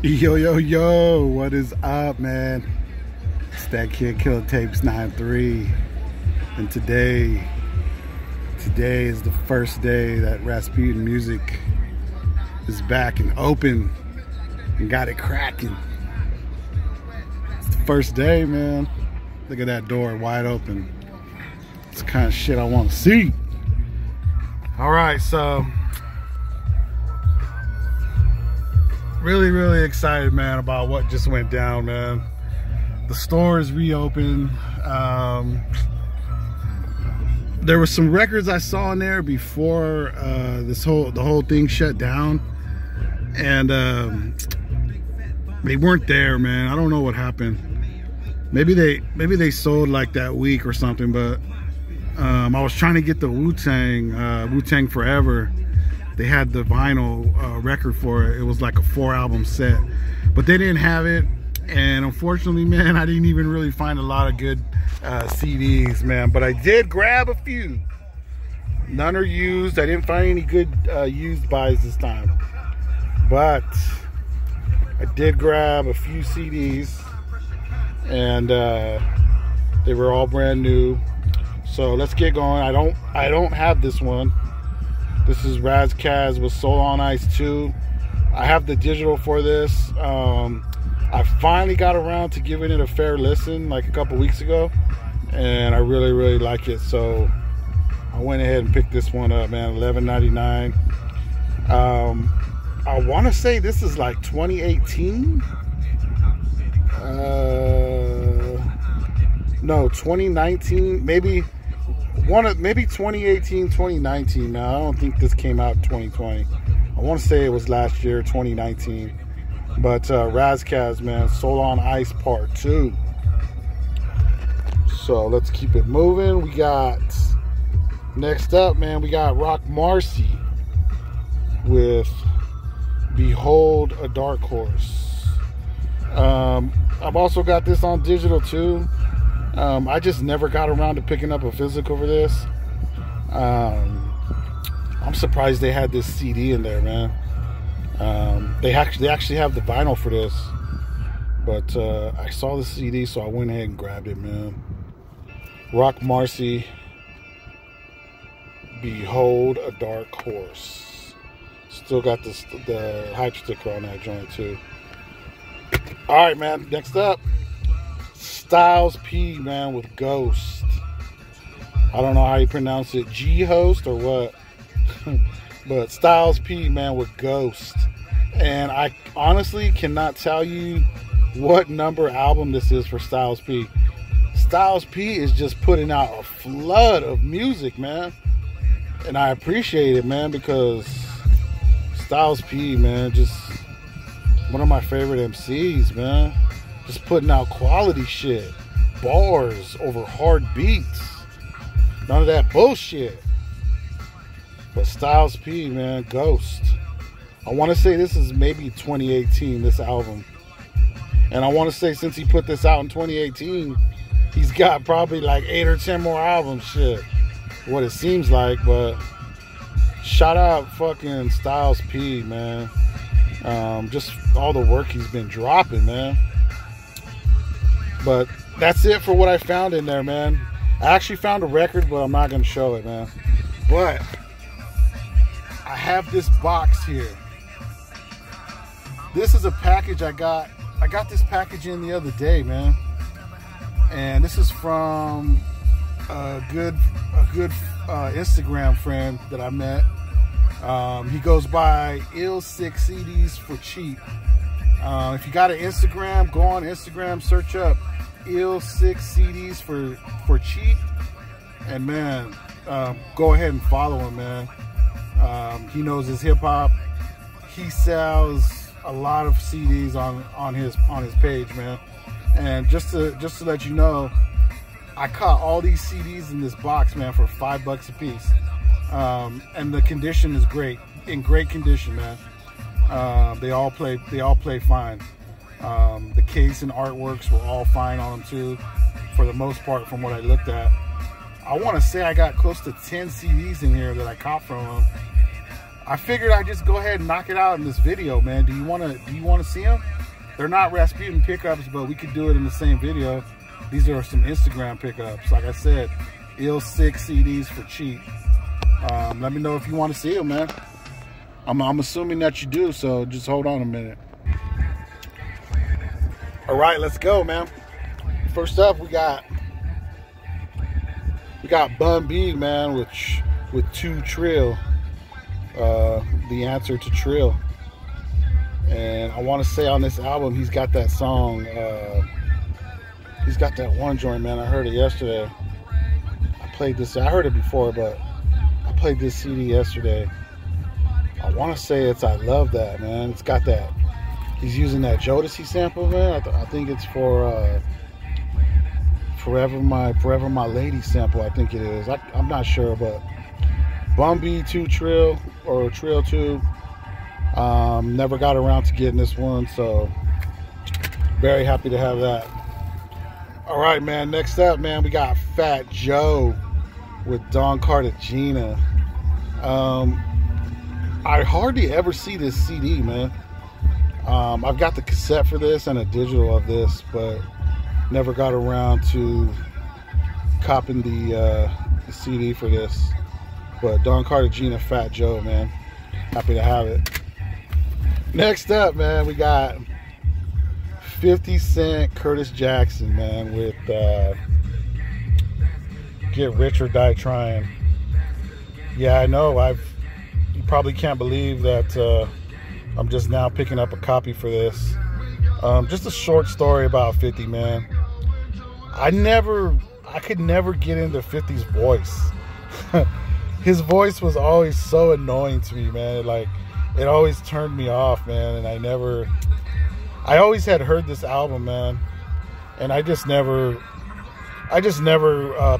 Yo, yo, yo, what is up, man? It's that kid Killer Tapes 9-3. And today is the first day that Rasputin music is back and open and got it cracking. It's the first day, man. Look at that door wide open. It's the kind of shit I want to see. All right, so really excited, man, about what just went down, man. The store is reopened. There were some records I saw in there before the whole thing shut down, and they weren't there, man. I don't know what happened. Maybe they sold like that week or something. But I was trying to get the Wu-Tang Forever. They had the vinyl record for it. It was like a 4-album set, but they didn't have it. And unfortunately, man, I didn't even really find a lot of good CDs, man. But I did grab a few. None are used. I didn't find any good used buys this time. But I did grab a few CDs, and they were all brand new. So let's get going. I don't have this one. This is Rad Sky with Soul on Ice 2. I have the digital for this. I finally got around to giving it a fair listen like a couple weeks ago, and I really like it. So I went ahead and picked this one up, man. $11.99. I want to say this is like 2018. No, 2019, maybe 2018, 2019. Now I don't think this came out 2020. I want to say it was last year, 2019. But Rad Sky, man, Soul on Ice Part 2. So let's keep it moving. We got, next up, man, we got Rock Marcy with Behold a Dark Horse. I've also got this on digital too. I just never got around to picking up a physical for this. I'm surprised they had this CD in there, man. They actually have the vinyl for this, but I saw the CD, so I went ahead and grabbed it, man. Rock Marcy, Behold a Dark Horse. Still got the hype sticker on that joint too. All right, man. Next up, Styles P, man, with Ghost. I don't know how you pronounce it, G-Host or what. But Styles P, man, with Ghost. And I honestly cannot tell you what number album this is for Styles P. Styles P is just putting out a flood of music, man. And I appreciate it, man, because Styles P, man, just one of my favorite MCs, man. Just putting out quality shit. Bars over hard beats. None of that bullshit. But Styles P, man, Ghost. I want to say this is maybe 2018, this album. And I want to say since he put this out in 2018, he's got probably like 8 or 10 more albums, shit. What it seems like, but shout out fucking Styles P, man. Just all the work he's been dropping, man. But that's it for what I found in there, man. I actually found a record, but I'm not going to show it, man. But I have this box here. This is a package I got. I got this package in the other day, man. And this is from a good Instagram friend that I met. He goes by Ill6 CDs for cheap. If you got an Instagram, go on Instagram, search up Ill6 CDs for cheap. And man, go ahead and follow him, man. He knows his hip hop. He sells a lot of CDs on his page, man. And just to let you know, I caught all these CDs in this box, man, for $5 a piece. And the condition is great, in great condition, man. They all play fine. The case and artworks were all fine on them too, for the most part, from what I looked at. I want to say I got close to 10 CDs in here that I caught from them. I figured I'd just go ahead and knock it out in this video, man. Do you wanna see them? They're not Rasputin pickups, but we could do it in the same video. These are some Instagram pickups. Like I said, Qtek CDs for cheap. Let me know if you want to see them, man. I'm assuming that you do, so just hold on a minute. All right, let's go, man. First up, we got Bun B, man, with 2 Trill. The answer to Trill. And I want to say on this album, he's got that song. He's got that one joint, man. I heard it yesterday. I heard it before, but I played this CD yesterday. I want to say it's I Love That, man. It's got that. He's using that Jodeci sample, man. I think it's for Forever My Lady sample, I think it is. I'm not sure, but Bun B 2 Trill, or Trill 2. Never got around to getting this one, so very happy to have that. All right, man. Next up, man, we got Fat Joe with Don Cartagena. I hardly ever see this CD, man. I've got the cassette for this and a digital of this, but never got around to copping the CD for this. But Don Cartagena, Fat Joe, man. Happy to have it. Next up, man, we got 50 Cent, Curtis Jackson, man, with Get Rich or Die Trying. Yeah, I know. You probably can't believe that I'm just now picking up a copy for this. Just a short story about 50, man. I could never get into 50's voice. His voice was always so annoying to me, man. Like, it always turned me off, man. And I always had heard this album, man, and I just never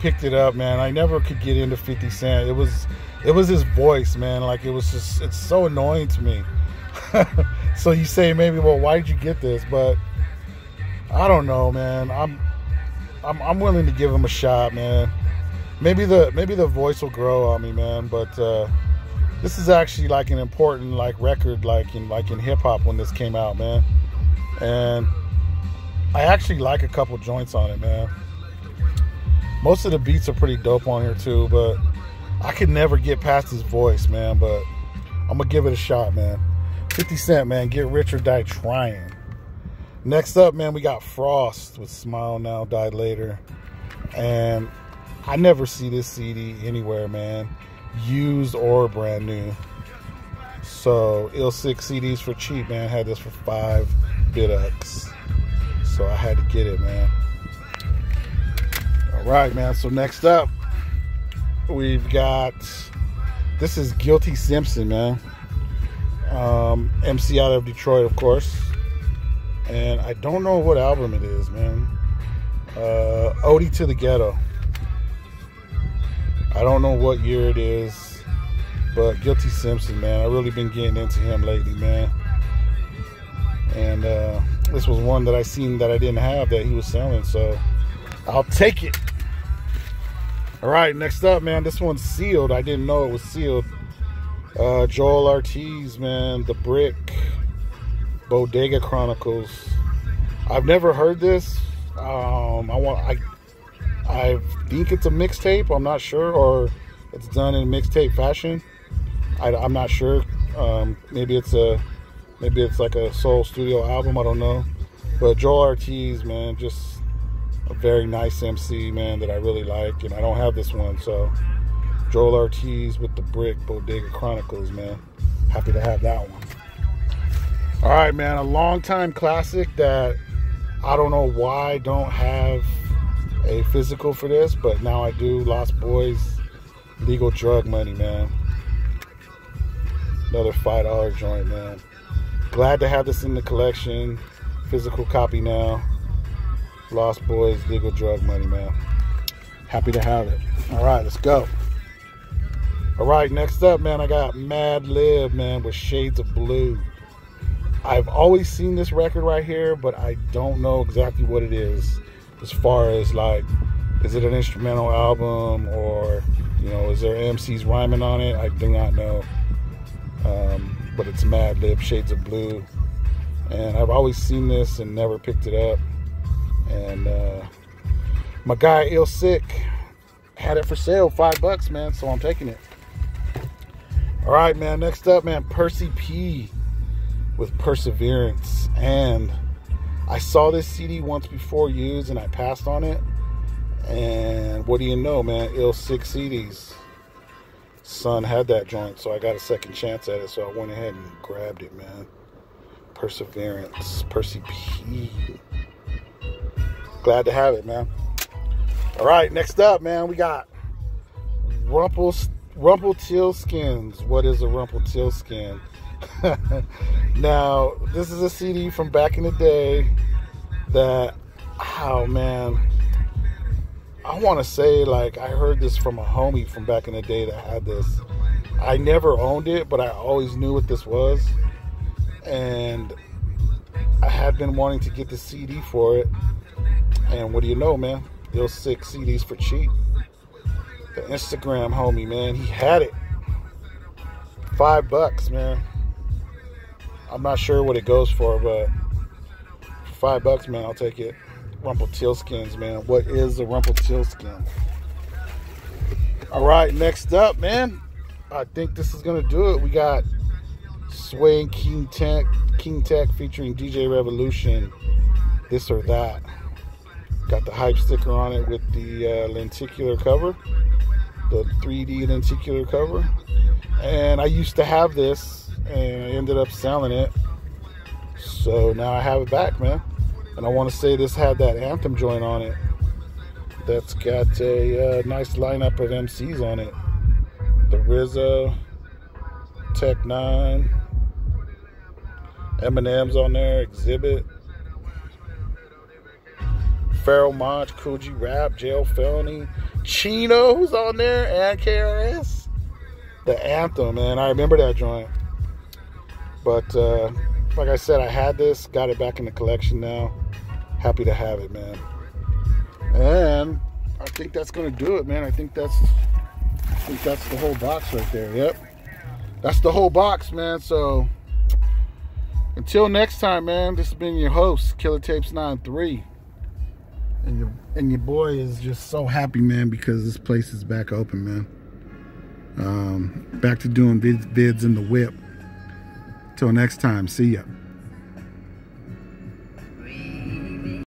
picked it up, man. I never could get into 50 Cent. It was his voice, man. Like, it's so annoying to me. So you say maybe, well, why did you get this? But I don't know, man. I'm willing to give him a shot, man. Maybe the voice will grow on me, man. But this is actually like an important record, like in hip hop when this came out, man. And I actually like a couple joints on it, man. Most of the beats are pretty dope on here too, but I could never get past his voice, man. But I'm gonna give it a shot, man. 50 Cent, man, Get Rich or Die Trying. Next up, man, we got Frost with Smile Now, Die Later. And I never see this CD anywhere, man, used or brand new. So Qtek CDs for cheap, man. Had this for $5. So I had to get it, man. All right, man. So next up, we've got, this is Guilty Simpson, man. MC out of Detroit, of course. And I don't know what album it is, man. Ode to the Ghetto. I don't know what year it is, but Guilty Simpson, man. I've really been getting into him lately, man. And this was one that I seen that I didn't have that he was selling, so I'll take it. All right, next up, man. This one's sealed. I didn't know it was sealed. Joel Ortiz, man. The Brick. Bodega Chronicles. I've never heard this. I think it's a mixtape. I'm not sure, or it's done in mixtape fashion. I'm not sure. Maybe it's like a Soul Studio album. I don't know. But Joel Ortiz, man, just a very nice MC, man, that I really like, and I don't have this one. So Joel Ortiz with The Brick, Bodega Chronicles, man. Happy to have that one. All right, man, a long-time classic that I don't know why I don't have a physical for this, but now I do. Lost Boys, Legal Drug Money, man. Another $5 joint, man. Glad to have this in the collection. Physical copy now. Lost Boys, Legal Drug Money, man. Happy to have it. All right, let's go. All right, next up, man, I got Mad Lib, man, with Shades of Blue. I've always seen this record right here, but I don't know exactly what it is. As far as, like, is it an instrumental album, or, you know, is there MCs rhyming on it? I do not know. but it's Mad Lib, Shades of Blue. And I've always seen this and never picked it up. And my guy Ill Sick had it for sale, $5, man, so I'm taking it. All right, man, next up, man, Percy P with Perseverance. And I saw this CD once before used and I passed on it. And what do you know, man, Ill Sick CDs. Son had that joint, so I got a second chance at it, so I went ahead and grabbed it, man. Perseverance, Percy P. Glad to have it, man. All right, next up, man, we got Rumple Chillskins. What is a Rumple Chillskin? Now, this is a CD from back in the day that, oh man, I want to say, like, I heard this from a homie from back in the day that had this. I never owned it, but I always knew what this was. And I had been wanting to get the CD for it. And what do you know, man? Ill Sick CDs for cheap. The Instagram homie, man, he had it. $5, man. I'm not sure what it goes for, but for $5, man, I'll take it. Rumple Chillskins, man. What is a Rumple Chillskin? All right, next up, man. I think this is gonna do it. We got Sway and Qtek featuring DJ Revolution. This or That. Got the hype sticker on it with the lenticular cover, the 3D lenticular cover. And I used to have this, and I ended up selling it. So now I have it back, man. And I want to say this had that Anthem joint on it. That's got a nice lineup of MCs on it. The RZA, Tech 9, Eminem's on there, Exhibit, Pharoah Monch, Cool G Rap, Jail Felony, Chino's on there, and KRS. The Anthem, man. I remember that joint. But like I said, I had this, got it back in the collection now. Happy to have it, man. And I think that's gonna do it, man. I think that's the whole box right there. Yep, that's the whole box, man. So until next time, man, this has been your host, Killer Tapes 93. And your boy is just so happy, man, because this place is back open, man. Back to doing vids in the whip. Till next time, see ya.